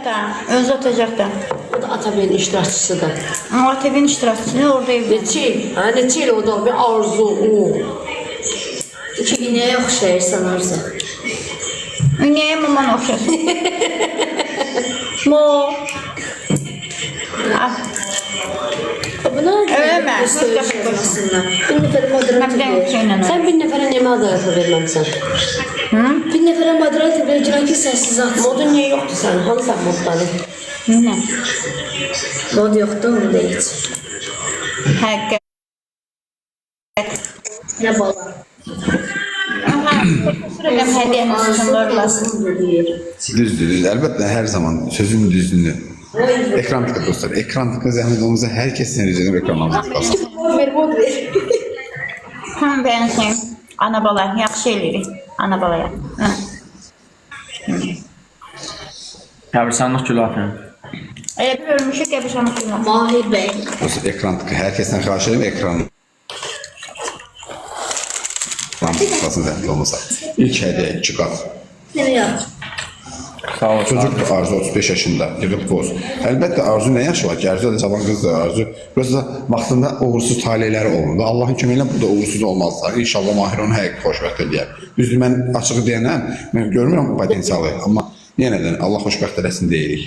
Əlbəttə, özü atacaq da. O da ATV'nin iştirakçısıdır. ATV'nin iştirakçısı orada evlənir. Neçə il? Ha, neçə il o da bir arzu, o. İnəyə oxşayırsan Arzu. Niyə maman oxşasın? Mo. Buna Eləmə, göstərişlərindən. Bir nəfərə moderatör Mən ver. Sən bir nəfərə niyə moderatör verməmsən? Bir nəfərə moderatör verəcək ki, sənsiz atsın. Modun niyə yoxdur sənin? Hansı moddadır? Nə? Mod yoxdur, onu da heç. Həqiqət. Nə bala? Sürələm hədiyyəni sunurlasın. Düzdür. Əlbəttə hər zaman sözün düzlüğünü. Ekran tıkı dostlar. Ekran tıkı zəhmət olmasa hər kəsin rica edirəm ekranlarımıza tıklasın. Mod ver. Həm bəyənsin. Ana bala, yaxşı eləyirik. Ana balaya. Qəbristanlıq gülü atın. Elə bir ölmüşük qəbirstanlıq günü. Mahir bəy. Dostlar ekran tıkı. Hər kəsdən xahiş edirəm ekran. Tıklasın zəhmət olmasa. İlk hədiyyə 2 qat. Nereye? Sağ ol. Çocuk Arzu 35 yaşında, yığıb boz. Əlbəttə Arzu nə yaşı var ki? Arzu da cavan qızdır Arzu. Burası da vaxtında uğursuz taleyləri olmadı. Allahın köməyi ilə bu da uğursuz olmazlar. İnşallah Mahir onu həqiqi xoşbəxt eləyər. Düzdür, mən açığı deyənəm, mən görmürəm bu potensialı. Amma yenə də Allah xoşbəxt eləsin deyirik.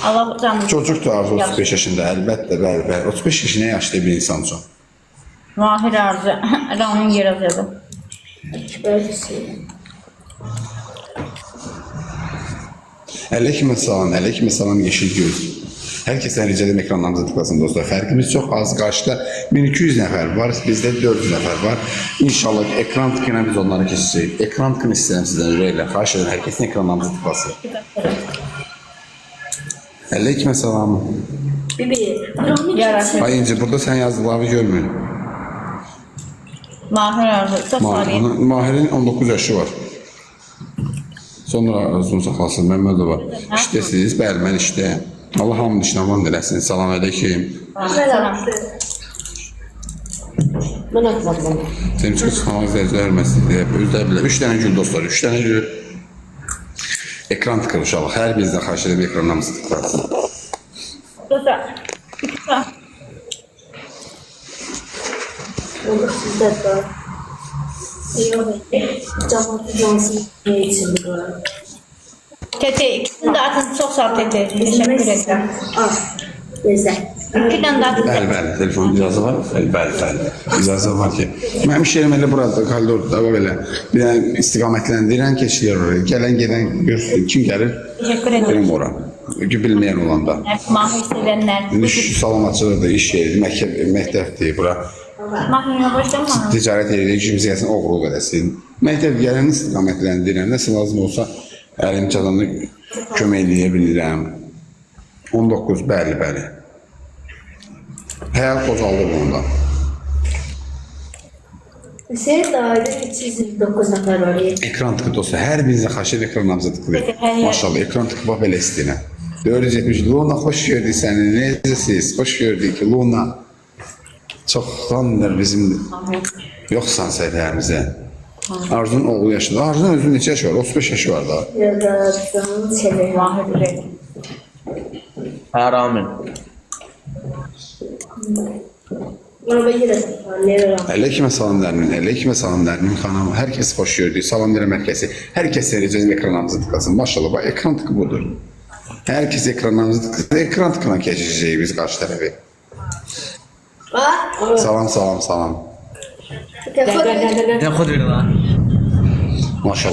Allah canını. Çocukdur Arzu 35 yaşında, əlbəttə, bəli. 35 yaşı nə yaşlı bir insan üçün. Mahir Arzu. Elə onun yer azyadı. Aleyküm salam yeşil göz. Hər kəsən rica edirəm ekranlarımıza tıklasın dostlar. Fərqimiz çox az. Qarşıda 1200 nəfər var, bizdə 400 nəfər var. İnşallah ekran tıkı ilə biz onları keçəcəyik. Ekran tıkını istəyirəm sizdən ürəklə. Xahiş edirəm hər kəsin ekranlarımıza tıklasın. Aleyküm salam. Bibi. Yarasın. Ay İnci, burada sən yazdıqlarını görmüyorum. Mahir Arzu. Çox sarıyım. Mahir'in 19 yaşı var. Sonra Arzunu saxlasın, Məmmədova. İşdəsiniz, bəli, mən işdəyəm. Allah hamını işləman eləsin. Salam aleyküm. Salam. Mən atmadım. Senin çox çıxmaq zərcə verməsin deyə. Özdə bilər. 3 dənə gül dostlar, 3 dənə gül. Ekran tıkır uşaq. Hər birinizdən xahiş edib ekranlarımızı tıklarsın. Dostlar. İki saat. Olur sizdə də. Cansın ne için bu? Tete, ikisini de atın. Çok sağ ol Tete. Teşekkür ederim. Ah, güzel. İkiden de atın. Bəli, telefon icazə var. Bəli. İcazə var ki. Mənim iş yerim elə burada, koridorda, belə. Bir dənə istiqamətləndirən keçilir oraya. Gələn gedən görsün. Kim gəlir? Teşekkür ederim. Benim ora. Bilməyən olanda. Mahir sevenler. İndi şu salamatçılıqdır, iş yeri, məktəbdir, bura. Mahir'e başlama. Ticarət edirik, işimiz gəlsin, oğurluq edəsin. Məktəb gələn istiqamətləndirən, nəsə lazım olsa, əlim çatanı kömək eləyə bilirəm. 19, bəli. Həyat qocaldı bunda. Senin dairede 329 nefer var ya. Ekran tıkı dostlar, hər birinizə xahiş edib ekranlarımıza tıklayın. Maşallah, ekran tıkı bax belə istəyinə. 470, Luna, xoş gördük səni, necəsiz? Xoş gördük ki, Luna. Çoxdandır bizim yoxsan səhvlərimizə. Arzu'nun oğlu yaşında. Arzu'nun özünün neçə yaşı var? 35 yaşı var da. Ya da canın çeviri. Mahir Bey. Hə, Ramin. Bana yine nereye var? Aleyküm salam Nərmin xanım. Hər kəs xoş gördük. Salam verəm hər kəsi. Hər kəs rica edirəm ekranlarımızı tıklasın. Maşallah, bax ekran tıkı budur. Hər kəs ekranlarımızı tıklasın. Ekran tıkına keçəcəyik biz qarşı tərəfi. Bak. Salam. Telefon. Nə xod verin lan? Maşallah.